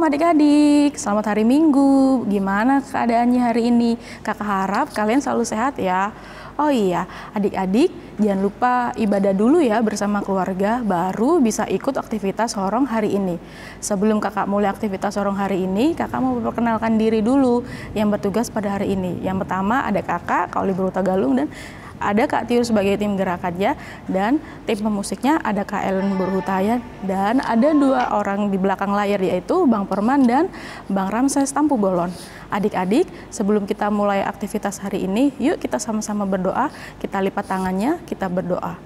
adik-adik, selamat hari Minggu. Gimana keadaannya hari ini? Kakak harap kalian selalu sehat ya. Oh iya, adik-adik jangan lupa ibadah dulu ya bersama keluarga, baru bisa ikut aktivitas horong hari ini. Sebelum kakak mulai aktivitas horong hari ini, kakak mau memperkenalkan diri dulu yang bertugas pada hari ini. Yang pertama ada kakak, Kak Oliver Tagalung, dan ada Kak Tiu sebagai tim gerakannya, dan tim pemusiknya ada Kak Ellen Burhutayan, dan ada dua orang di belakang layar yaitu Bang Perman dan Bang Ramses Tampu Bolon. Adik-adik, sebelum kita mulai aktivitas hari ini, yuk kita sama-sama berdoa, kita lipat tangannya, kita berdoa.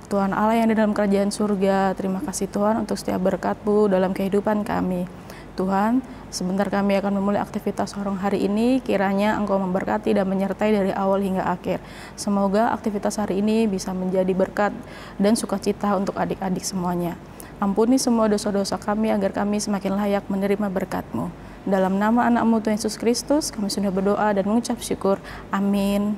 Tuhan Allah yang di dalam kerajaan surga, terima kasih Tuhan untuk setiap berkat-Mu dalam kehidupan kami. Tuhan, sebentar kami akan memulai aktivitas horong hari ini, kiranya Engkau memberkati dan menyertai dari awal hingga akhir. Semoga aktivitas hari ini bisa menjadi berkat dan sukacita untuk adik-adik semuanya. Ampuni semua dosa-dosa kami agar kami semakin layak menerima berkat-Mu. Dalam nama anak-Mu Tuhan Yesus Kristus, kami sudah berdoa dan mengucap syukur. Amin.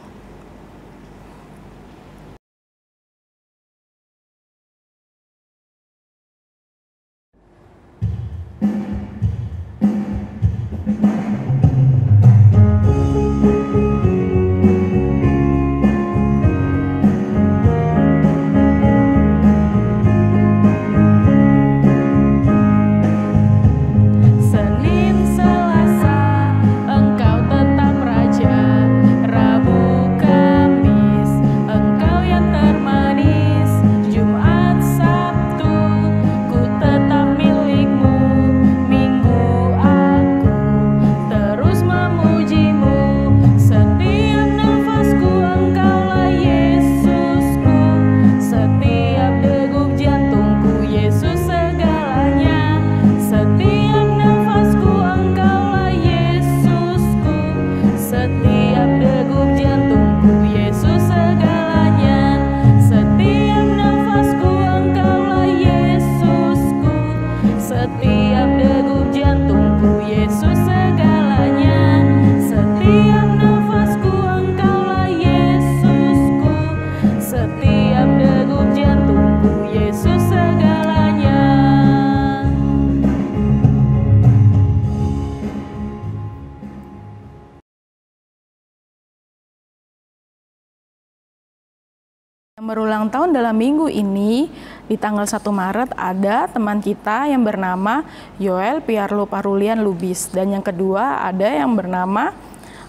Berulang tahun dalam minggu ini, di tanggal 1 Maret ada teman kita yang bernama Yoel Piarlo Parulian Lubis, dan yang kedua ada yang bernama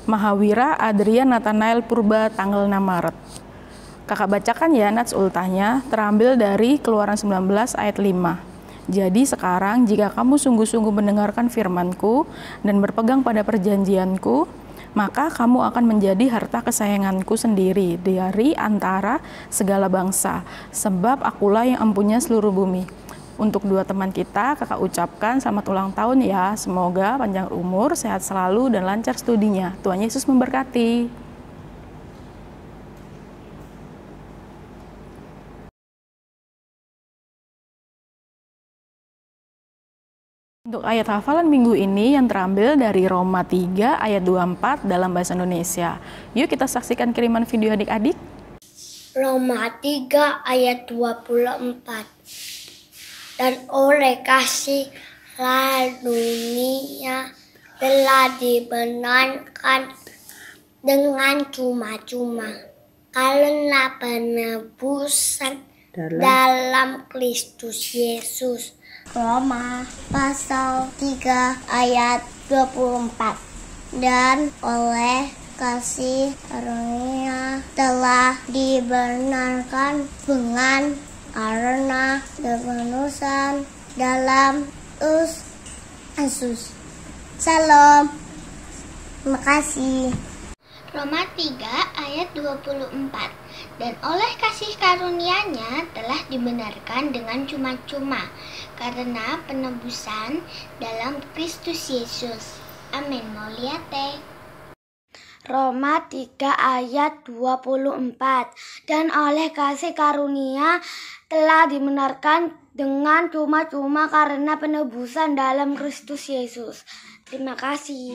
Mahawira Adrian Nathanael Purba tanggal 6 Maret. Kakak bacakan ya nats ultahnya, terambil dari Keluaran 19 ayat 5. Jadi sekarang jika kamu sungguh-sungguh mendengarkan firman-Ku dan berpegang pada perjanjian-Ku, maka kamu akan menjadi harta kesayanganku sendiri dari antara segala bangsa, sebab akulah yang empunya seluruh bumi. Untuk dua teman kita, kakak ucapkan selamat ulang tahun ya. Semoga panjang umur, sehat selalu, dan lancar studinya. Tuhan Yesus memberkati. Untuk ayat hafalan minggu ini yang terambil dari Roma 3 ayat 24 dalam bahasa Indonesia. Yuk kita saksikan kiriman video adik-adik. Roma 3 ayat 24. Dan oleh kasih karunia telah dibenarkan dengan cuma-cuma karena penebusan dalam Kristus Yesus. Roma pasal 3 ayat 24. Dan oleh kasih karunia telah dibenarkan dengan karena penebusan dalam Yesus. Salam. Terima kasih. Roma 3 ayat 24. Dan oleh kasih karunia-Nya telah dibenarkan dengan cuma-cuma karena penebusan dalam Kristus Yesus. Amin. Mau lihat teh? Roma 3 ayat 24. Dan oleh kasih karunia telah dibenarkan dengan cuma-cuma karena penebusan dalam Kristus Yesus. Terima kasih.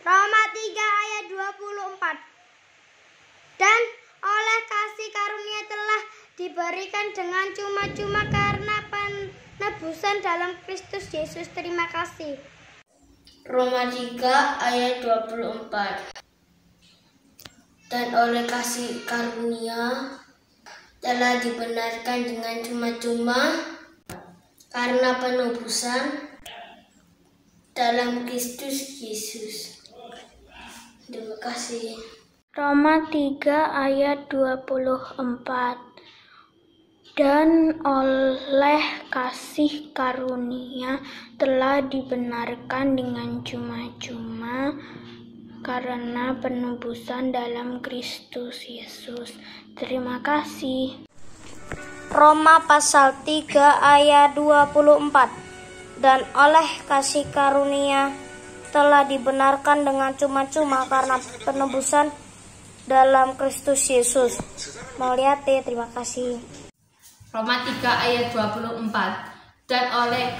Roma 3 ayat 24. Dan oleh kasih karunia telah diberikan dengan cuma-cuma karena penebusan dalam Kristus Yesus. Terima kasih. Roma 3 ayat 24. Dan oleh kasih karunia telah dibenarkan dengan cuma-cuma karena penebusan dalam Kristus Yesus. Terima kasih. Roma 3 ayat 24. Dan oleh kasih karunia telah dibenarkan dengan cuma-cuma karena penebusan dalam Kristus Yesus. Terima kasih. Roma pasal 3 ayat 24. Dan oleh kasih karunia telah dibenarkan dengan cuma-cuma karena penebusan dalam Kristus Yesus. Melihat, terima kasih. Roma 3 ayat 24. Dan oleh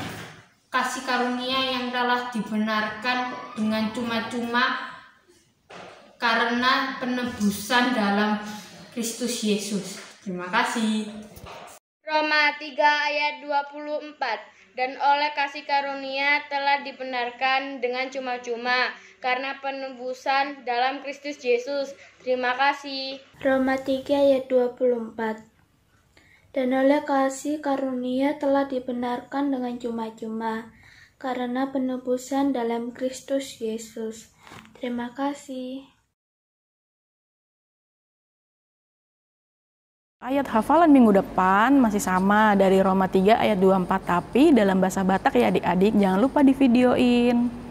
kasih karunia yang telah dibenarkan dengan cuma-cuma karena penebusan dalam Kristus Yesus. Terima kasih. Roma 3 ayat 24. Dan oleh kasih karunia telah dibenarkan dengan cuma-cuma karena penebusan dalam Kristus Yesus. Terima kasih. Roma 3 ayat 24. Dan oleh kasih karunia telah dibenarkan dengan cuma-cuma karena penebusan dalam Kristus Yesus. Terima kasih. Ayat hafalan minggu depan masih sama dari Roma 3 ayat 24, tapi dalam bahasa Batak ya adik-adik, jangan lupa di videoin.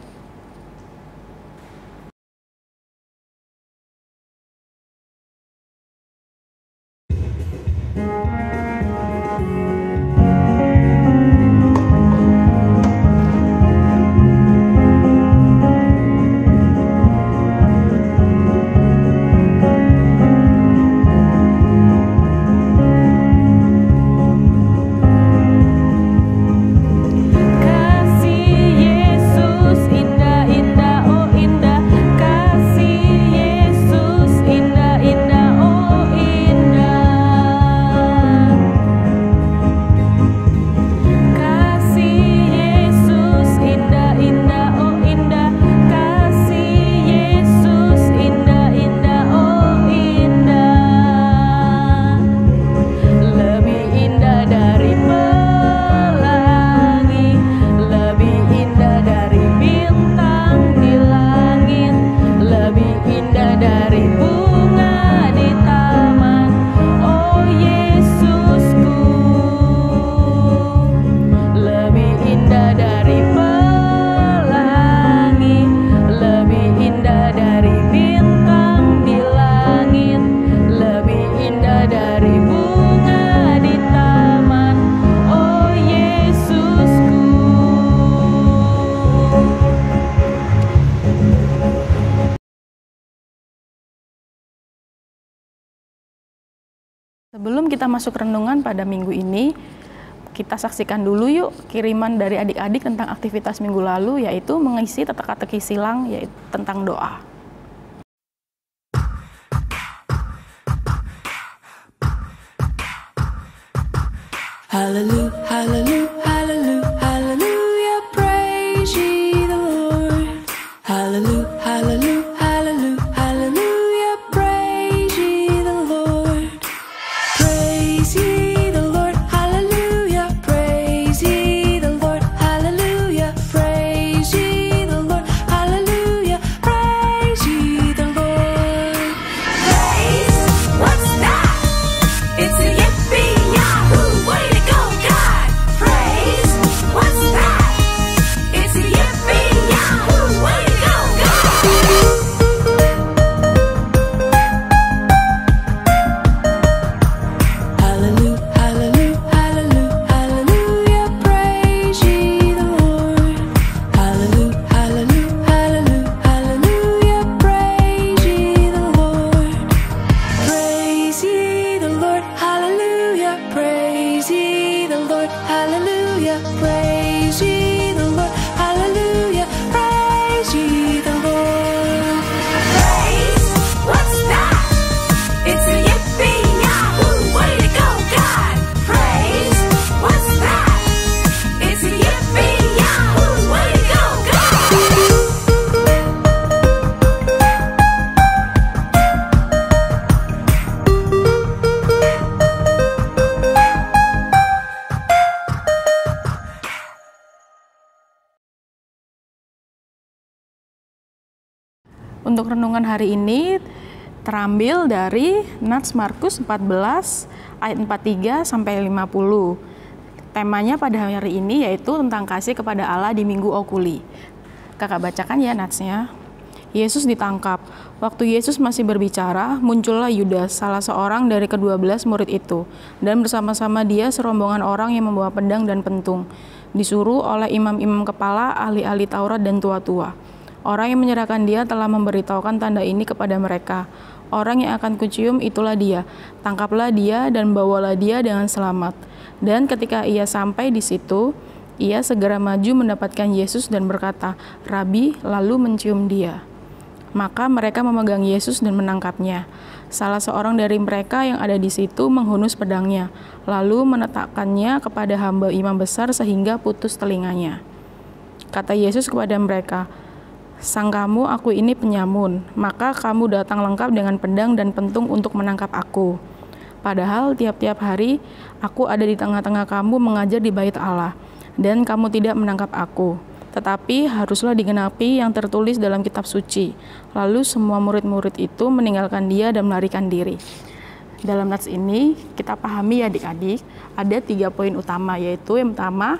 Sebelum kita masuk renungan pada minggu ini, kita saksikan dulu yuk kiriman dari adik-adik tentang aktivitas minggu lalu, yaitu mengisi teka-teki silang yaitu tentang doa. Hallelujah, hallelujah, hallelujah, hallelujah, praise ye the Lord. Hallelujah, hallelujah, hallelujah, hallelujah, praise ye the Lord. Praise ye the Lord, hallelujah, praise ye the Lord, hallelujah, praise ye the Lord, hallelujah, praise ye the Lord. Praise, what's that? It's a yippee-yahoo, way to go, God! Praise, what's that? It's a yippee-yahoo, way to go, God! Hallelujah, hallelujah, hallelujah, hallelujah, praise ye the Lord. Hallelujah, hallelujah, hallelujah, hallelujah, praise ye the Lord. Praise ye the Lord, hallelujah, praise ye the Lord, hallelujah, praise ye the Lord, hallelujah, praise ye the Lord. Praise, what's that? It's a yippee-yahoo, way to go, God! Praise, what's that? untuk renungan hari ini terambil dari Nats Markus 14 ayat 43 sampai 50. Temanya pada hari ini yaitu tentang kasih kepada Allah di Minggu Okuli. Kakak bacakan ya Natsnya. Yesus ditangkap. Waktu Yesus masih berbicara, muncullah Yudas, salah seorang dari ke-12 murid itu, dan bersama-sama dia serombongan orang yang membawa pedang dan pentung, disuruh oleh imam-imam kepala, ahli-ahli Taurat dan tua-tua. Orang yang menyerahkan dia telah memberitahukan tanda ini kepada mereka. Orang yang akan kucium itulah dia. Tangkaplah dia dan bawalah dia dengan selamat. Dan ketika ia sampai di situ, ia segera maju mendapatkan Yesus dan berkata, "Rabi," lalu mencium dia. Maka mereka memegang Yesus dan menangkapnya. Salah seorang dari mereka yang ada di situ menghunus pedangnya, lalu menetapkannya kepada hamba imam besar sehingga putus telinganya. Kata Yesus kepada mereka, "Sangkamu aku ini penyamun, maka kamu datang lengkap dengan pedang dan pentung untuk menangkap aku. Padahal tiap-tiap hari aku ada di tengah-tengah kamu mengajar di bait Allah, dan kamu tidak menangkap aku. Tetapi haruslah digenapi yang tertulis dalam kitab suci." Lalu semua murid-murid itu meninggalkan dia dan melarikan diri. Dalam nats ini kita pahami ya adik-adik, ada 3 poin utama, yaitu yang pertama,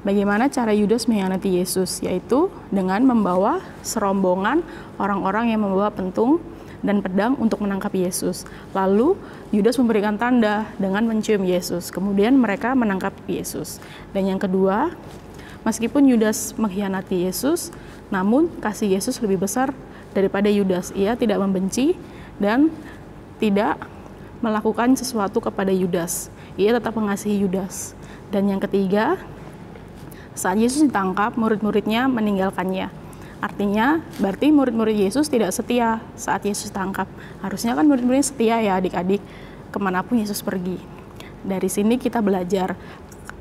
bagaimana cara Yudas mengkhianati Yesus, yaitu dengan membawa serombongan orang-orang yang membawa pentung dan pedang untuk menangkap Yesus. Lalu Yudas memberikan tanda dengan mencium Yesus. Kemudian mereka menangkap Yesus. Dan yang kedua, meskipun Yudas mengkhianati Yesus, namun kasih Yesus lebih besar daripada Yudas. Ia tidak membenci dan tidak melakukan sesuatu kepada Yudas. Ia tetap mengasihi Yudas. Dan yang ketiga, saat Yesus ditangkap, murid-muridnya meninggalkannya. Artinya, berarti murid-murid Yesus tidak setia saat Yesus tangkap. Harusnya kan murid-muridnya setia ya adik-adik, kemanapun Yesus pergi. Dari sini kita belajar,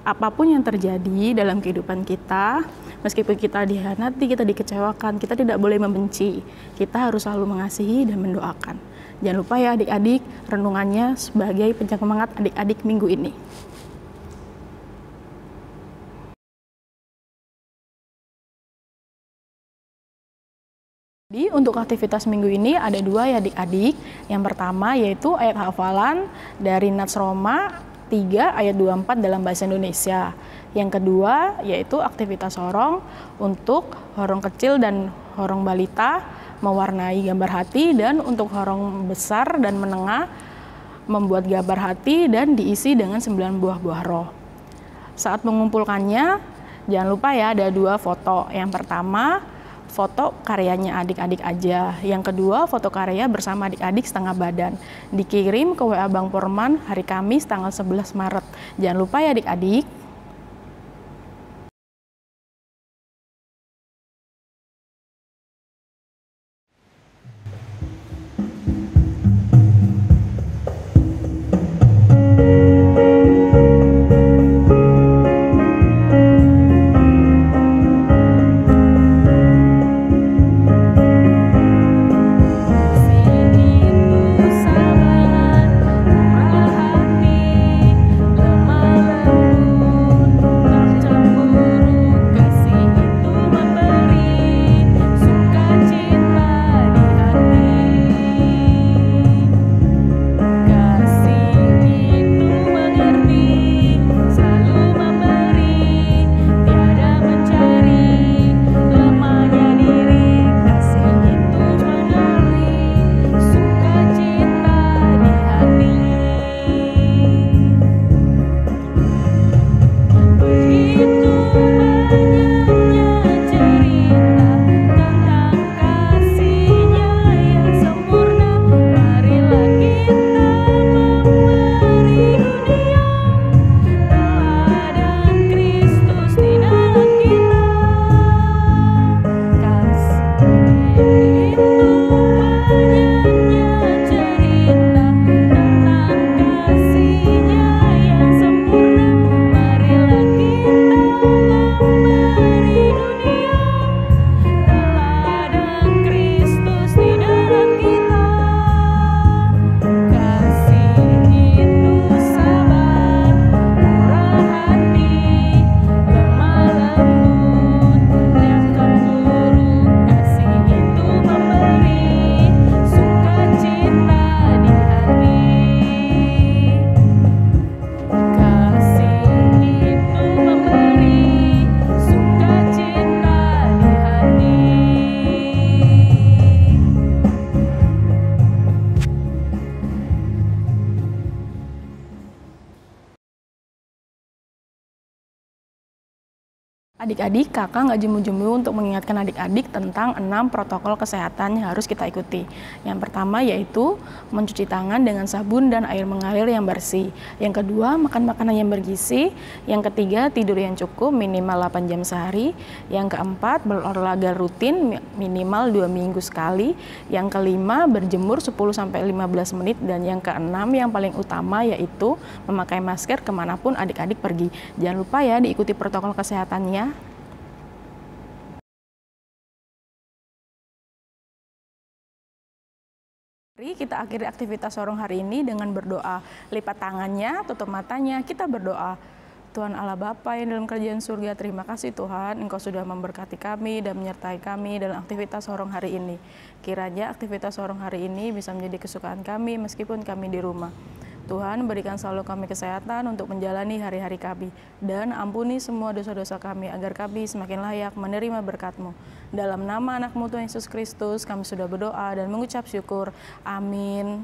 apapun yang terjadi dalam kehidupan kita, meskipun kita dikhianati, kita dikecewakan, kita tidak boleh membenci. Kita harus selalu mengasihi dan mendoakan. Jangan lupa ya adik-adik, renungannya sebagai penyemangat adik-adik minggu ini. Jadi untuk aktivitas minggu ini ada 2 ya adik-adik. Yang pertama yaitu ayat hafalan dari Nats Roma 3 ayat 24 dalam bahasa Indonesia. Yang kedua yaitu aktivitas horong untuk horong kecil dan horong balita mewarnai gambar hati, dan untuk horong besar dan menengah membuat gambar hati dan diisi dengan 9 buah roh. Saat mengumpulkannya jangan lupa ya ada 2 foto. Yang pertama foto karyanya adik-adik aja. Yang kedua, foto karya bersama adik-adik setengah badan. Dikirim ke WA Bang Porman hari Kamis tanggal 11 Maret. Jangan lupa ya adik-adik. Lemah lembut Adik-adik, kakak nggak jemu-jemu untuk mengingatkan adik-adik tentang 6 protokol kesehatan yang harus kita ikuti. Yang pertama yaitu mencuci tangan dengan sabun dan air mengalir yang bersih. Yang kedua, makan makanan yang bergizi. Yang ketiga, tidur yang cukup minimal 8 jam sehari. Yang keempat, berolahraga rutin minimal 2 minggu sekali. Yang kelima, berjemur 10-15 menit. Dan yang keenam, yang paling utama yaitu memakai masker kemanapun adik-adik pergi. Jangan lupa ya diikuti protokol kesehatannya. Mari kita akhiri aktivitas sorong hari ini dengan berdoa. Lipat tangannya, tutup matanya, kita berdoa. Tuhan Allah Bapa yang dalam kerajaan surga, terima kasih Tuhan, Engkau sudah memberkati kami dan menyertai kami dalam aktivitas sorong hari ini. Kiranya aktivitas sorong hari ini bisa menjadi kesukaan kami meskipun kami di rumah. Tuhan, berikan selalu kami kesehatan untuk menjalani hari-hari kami. Dan ampuni semua dosa-dosa kami agar kami semakin layak menerima berkat-Mu. Dalam nama anak-Mu Tuhan Yesus Kristus, kami sudah berdoa dan mengucap syukur. Amin.